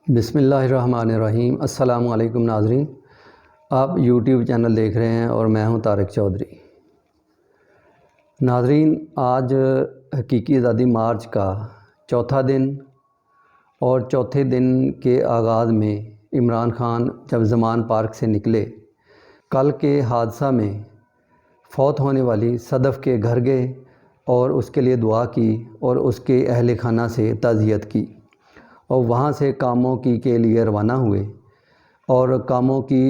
بسم اللہ الرحمن الرحیم۔ السلام علیکم ناظرین، آپ یوٹیوب چینل دیکھ رہے ہیں اور میں ہوں طارق چودھری۔ ناظرین، آج حقیقی آزادی مارچ کا چوتھا دن اور چوتھے دن کے آغاز میں عمران خان جب زمان پارک سے نکلے، کل کے حادثہ میں فوت ہونے والی صدف کے گھر گئے اور اس کے لیے دعا کی اور اس کے اہل خانہ سے تعزیت کی اور وہاں سے کاموں کی کے لیے روانہ ہوئے اور کاموں کی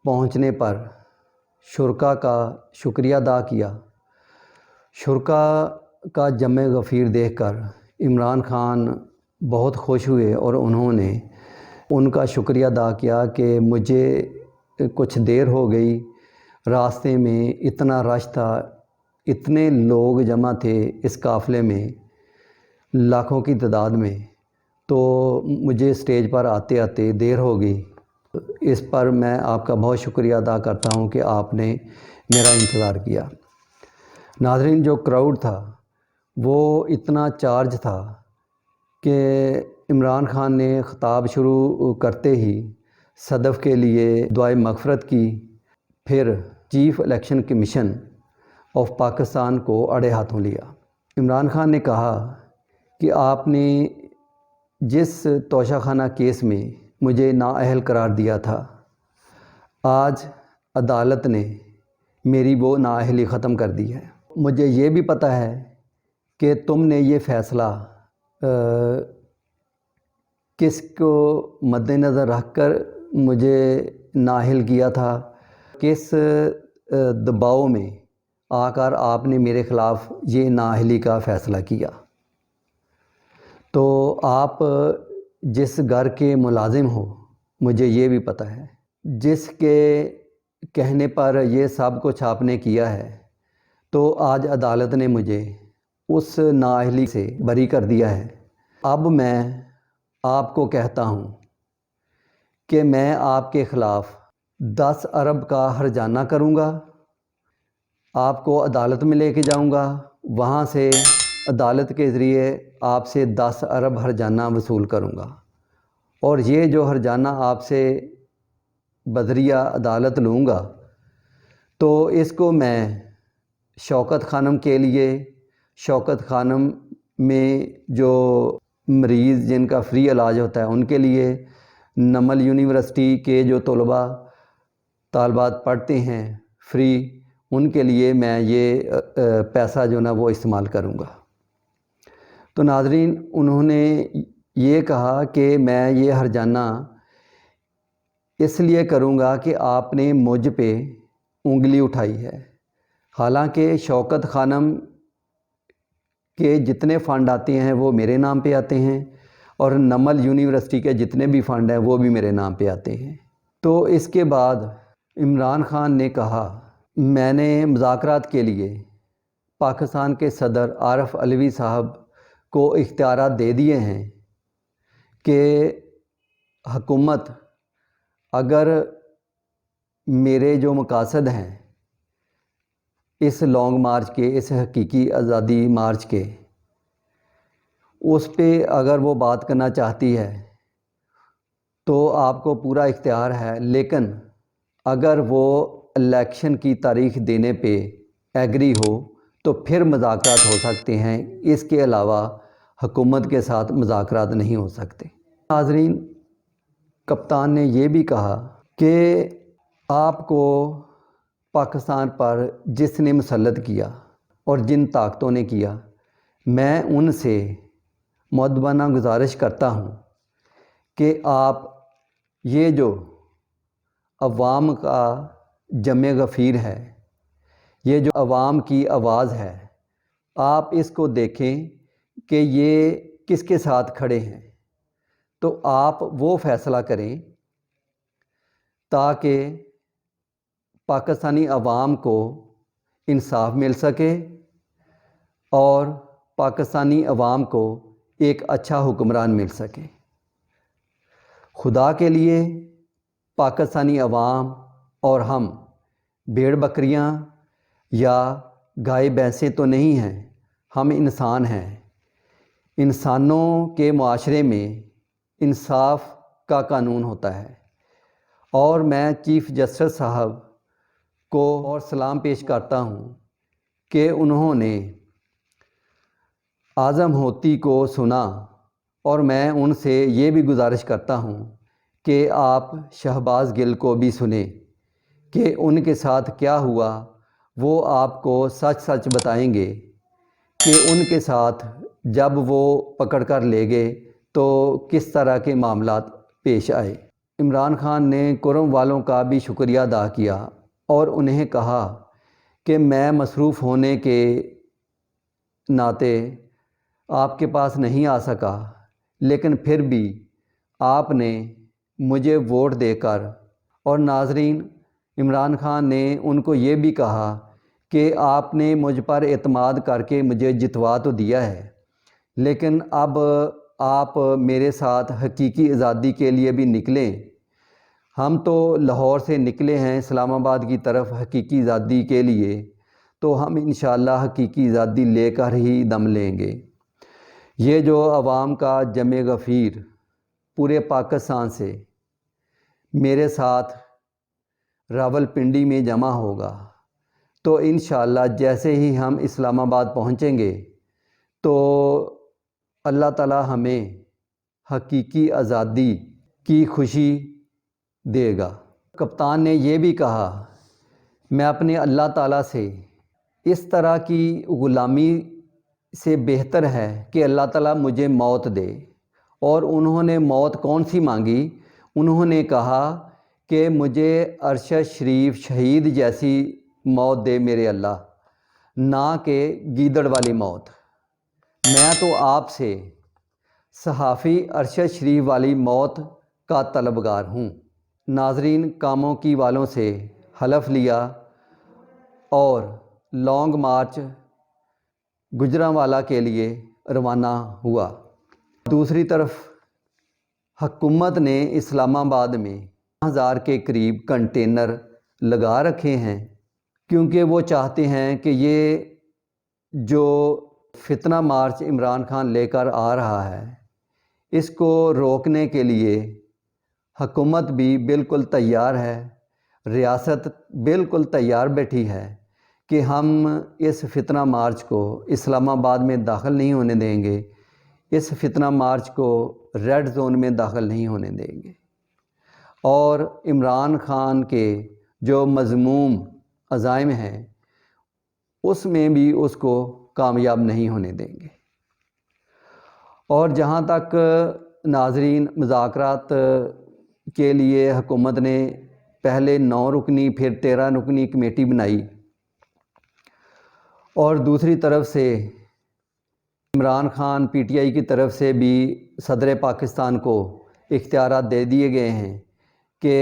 پہنچنے پر شرکا کا شکریہ ادا کیا۔ شرکا کا جمع غفیر دیکھ کر عمران خان بہت خوش ہوئے اور انہوں نے ان کا شکریہ ادا کیا کہ مجھے کچھ دیر ہو گئی، راستے میں اتنا رش تھا، اتنے لوگ جمع تھے اس قافلے میں، لاکھوں کی تعداد میں، تو مجھے اسٹیج پر آتے آتے دیر ہو گئی۔ اس پر میں آپ کا بہت شکریہ ادا کرتا ہوں کہ آپ نے میرا انتظار کیا۔ ناظرین، جو کراؤڈ تھا وہ اتنا چارج تھا کہ عمران خان نے خطاب شروع کرتے ہی صدف کے لیے دعائے مغفرت کی، پھر chief election commission of Pakistan کو اڑے ہاتھوں لیا۔ عمران خان نے کہا کہ آپ نے جس توشہ خانہ کیس میں مجھے نااہل قرار دیا تھا، آج عدالت نے میری وہ نااہلی ختم کر دی ہے۔ مجھے یہ بھی پتہ ہے کہ تم نے یہ فیصلہ کس کو مد نظر رکھ کر مجھے نااہل کیا تھا، کس دباؤ میں آ کر آپ نے میرے خلاف یہ نااہلی کا فیصلہ کیا۔ تو آپ جس گھر کے ملازم ہو مجھے یہ بھی پتہ ہے، جس کے کہنے پر یہ سب کچھ آپ نے کیا ہے، تو آج عدالت نے مجھے اس نااہلی سے بری کر دیا ہے۔ اب میں آپ کو کہتا ہوں کہ میں آپ کے خلاف 10 ارب کا ہرجانہ کروں گا، آپ کو عدالت میں لے کے جاؤں گا، وہاں سے عدالت کے ذریعے آپ سے 10 ارب ہرجانہ وصول کروں گا، اور یہ جو ہرجانہ آپ سے بذریعہ عدالت لوں گا تو اس کو میں شوکت خانم کے لیے، شوکت خانم میں جو مریض جن کا فری علاج ہوتا ہے ان کے لیے، نمل یونیورسٹی کے جو طالبات پڑھتے ہیں فری، ان کے لیے میں یہ پیسہ جو نا وہ استعمال کروں گا۔ تو ناظرین، انہوں نے یہ کہا کہ میں یہ ہرجانہ اس لیے کروں گا کہ آپ نے مجھ پہ انگلی اٹھائی ہے، حالانکہ شوکت خانم کے جتنے فنڈ آتے ہیں وہ میرے نام پہ آتے ہیں، اور نمل یونیورسٹی کے جتنے بھی فنڈ ہیں وہ بھی میرے نام پہ آتے ہیں۔ تو اس کے بعد عمران خان نے کہا، میں نے مذاکرات کے لیے پاکستان کے صدر عارف علوی صاحب کو اختیارات دے دیے ہیں کہ حکومت اگر میرے جو مقاصد ہیں اس لانگ مارچ کے، اس حقیقی آزادی مارچ کے، اس پہ اگر وہ بات کرنا چاہتی ہے تو آپ کو پورا اختیار ہے، لیکن اگر وہ الیکشن کی تاریخ دینے پہ ایگری ہو تو پھر مذاکرات ہو سکتے ہیں، اس کے علاوہ حکومت کے ساتھ مذاکرات نہیں ہو سکتے۔ ناظرین، کپتان نے یہ بھی کہا کہ آپ کو پاکستان پر جس نے مسلط کیا اور جن طاقتوں نے کیا، میں ان سے مؤدبانہ گزارش کرتا ہوں کہ آپ یہ جو عوام کا جمع غفیر ہے، یہ جو عوام کی آواز ہے، آپ اس کو دیکھیں کہ یہ کس کے ساتھ کھڑے ہیں، تو آپ وہ فیصلہ کریں تاکہ پاکستانی عوام کو انصاف مل سکے اور پاکستانی عوام کو ایک اچھا حکمران مل سکے۔ خدا کے لیے پاکستانی عوام اور ہم بھیڑ بکریاں یا گائے بھینسیں تو نہیں ہیں، ہم انسان ہیں۔ انسانوں کے معاشرے میں انصاف کا قانون ہوتا ہے، اور میں چیف جسٹس صاحب کو اور سلام پیش کرتا ہوں کہ انہوں نے اعظم ہوتی کو سنا، اور میں ان سے یہ بھی گزارش کرتا ہوں کہ آپ شہباز گل کو بھی سنیں کہ ان کے ساتھ کیا ہوا۔ وہ آپ کو سچ سچ بتائیں گے کہ ان کے ساتھ جب وہ پکڑ کر لے گئے تو کس طرح کے معاملات پیش آئے۔ عمران خان نے کرم والوں کا بھی شکریہ ادا کیا اور انہیں کہا کہ میں مصروف ہونے کے ناطے آپ کے پاس نہیں آ سکا، لیکن پھر بھی آپ نے مجھے ووٹ دے کر، اور ناظرین عمران خان نے ان کو یہ بھی کہا کہ آپ نے مجھ پر اعتماد کر کے مجھے جتوا تو دیا ہے، لیکن اب آپ میرے ساتھ حقیقی آزادی کے لیے بھی نکلیں۔ ہم تو لاہور سے نکلے ہیں اسلام آباد کی طرف حقیقی آزادی کے لیے، تو ہم انشاءاللہ حقیقی آزادی لے کر ہی دم لیں گے۔ یہ جو عوام کا جمع غفیر پورے پاکستان سے میرے ساتھ راولپنڈی میں جمع ہوگا، تو انشاءاللہ جیسے ہی ہم اسلام آباد پہنچیں گے تو اللہ تعالی ہمیں حقیقی آزادی کی خوشی دے گا۔ کپتان نے یہ بھی کہا، میں اپنے اللہ تعالیٰ سے اس طرح کی غلامی سے بہتر ہے کہ اللہ تعالیٰ مجھے موت دے۔ اور انہوں نے موت کون سی مانگی؟ انہوں نے کہا کہ مجھے ارشد شریف شہید جیسی موت دے میرے اللہ، نہ کہ گیدڑ والی موت۔ میں تو آپ سے صحافی ارشد شریف والی موت کا طلبگار ہوں۔ ناظرین کاموں کی والوں سے حلف لیا اور لانگ مارچ گجرانوالہ کے لیے روانہ ہوا۔ دوسری طرف حکومت نے اسلام آباد میں 1000 کے قریب کنٹینر لگا رکھے ہیں، کیونکہ وہ چاہتے ہیں کہ یہ جو فتنہ مارچ عمران خان لے کر آ رہا ہے، اس کو روکنے کے لیے حکومت بھی بالکل تیار ہے، ریاست بالکل تیار بیٹھی ہے کہ ہم اس فتنہ مارچ کو اسلام آباد میں داخل نہیں ہونے دیں گے، اس فتنہ مارچ کو ریڈ زون میں داخل نہیں ہونے دیں گے، اور عمران خان کے جو مذموم عزائم ہیں اس میں بھی اس کو کامیاب نہیں ہونے دیں گے۔ اور جہاں تک ناظرین مذاکرات کے لیے حکومت نے پہلے 9 رکنی پھر 13 رکنی کمیٹی بنائی، اور دوسری طرف سے Imran Khan P T I کی طرف سے بھی صدر پاکستان کو اختیارات دے دیے گئے ہیں کہ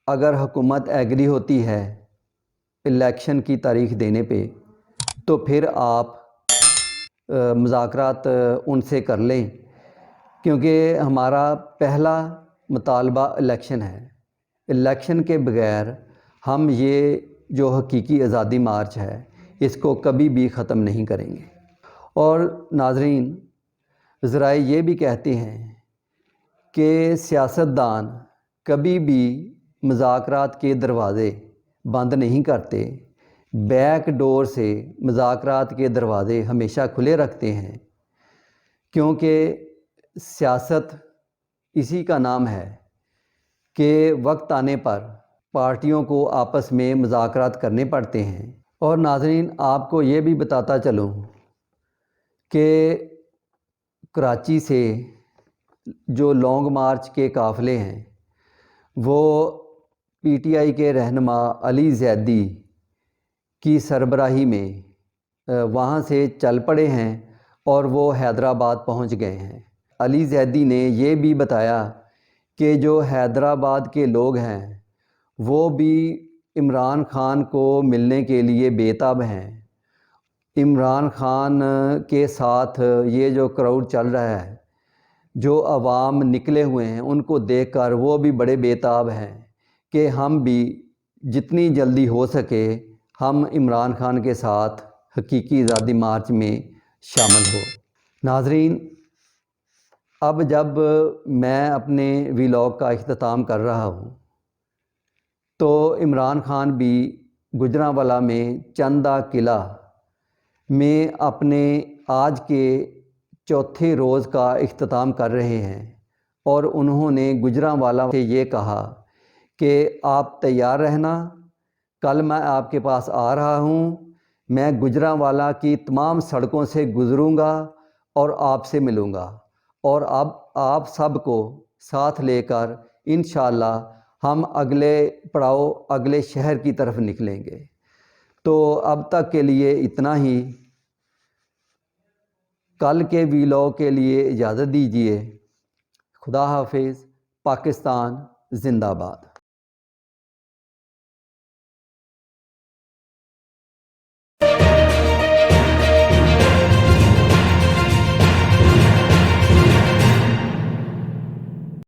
اگر حکومت ایگری ہوتی ہے الیکشن کی تاریخ دینے پہ تو پھر آپ مذاکرات ان سے کر لیں، کیونکہ ہمارا پہلا مطالبہ الیکشن ہے۔ الیکشن کے بغیر ہم یہ جو حقیقی آزادی مارچ ہے اس کو کبھی بھی ختم نہیں کریں گے۔ اور ناظرین ذرائع یہ بھی کہتے ہیں کہ سیاستدان کبھی بھی مذاکرات کے دروازے بند نہیں کرتے، بیک ڈور سے مذاکرات کے دروازے ہمیشہ کھلے رکھتے ہیں، کیونکہ سیاست اسی کا نام ہے کہ وقت آنے پر پارٹیوں کو آپس میں مذاکرات کرنے پڑتے ہیں۔ اور ناظرین آپ کو یہ بھی بتاتا چلوں کہ کراچی سے جو لانگ مارچ کے قافلے ہیں وہ پی ٹی آئی کے رہنما علی زیدی کی سربراہی میں وہاں سے چل پڑے ہیں اور وہ حیدرآباد پہنچ گئے ہیں۔ علی زیدی نے یہ بھی بتایا کہ جو حیدرآباد کے لوگ ہیں وہ بھی عمران خان کو ملنے کے لیے بے تاب ہیں۔ عمران خان کے ساتھ یہ جو کراؤڈ چل رہا ہے، جو عوام نکلے ہوئے ہیں، ان کو دیکھ کر وہ بھی بڑے بے تاب ہیں کہ ہم بھی جتنی جلدی ہو سکے ہم عمران خان کے ساتھ حقیقی آزادی مارچ میں شامل ہو۔ ناظرین اب جب میں اپنے ویلاگ کا اختتام کر رہا ہوں تو عمران خان بھی گجرانوالہ میں چندہ قلعہ میں اپنے آج کے چوتھے روز کا اختتام کر رہے ہیں، اور انہوں نے گجرانوالہ سے یہ کہا کہ آپ تیار رہنا، کل میں آپ کے پاس آ رہا ہوں، میں گجرانوالہ کی تمام سڑکوں سے گزروں گا اور آپ سے ملوں گا، اور اب آپ سب کو ساتھ لے کر انشاءاللہ ہم اگلے پڑاؤ اگلے شہر کی طرف نکلیں گے۔ تو اب تک کے لیے اتنا ہی، کل کے ویلاگ کے لیے اجازت دیجیے۔ خدا حافظ۔ پاکستان زندہ باد۔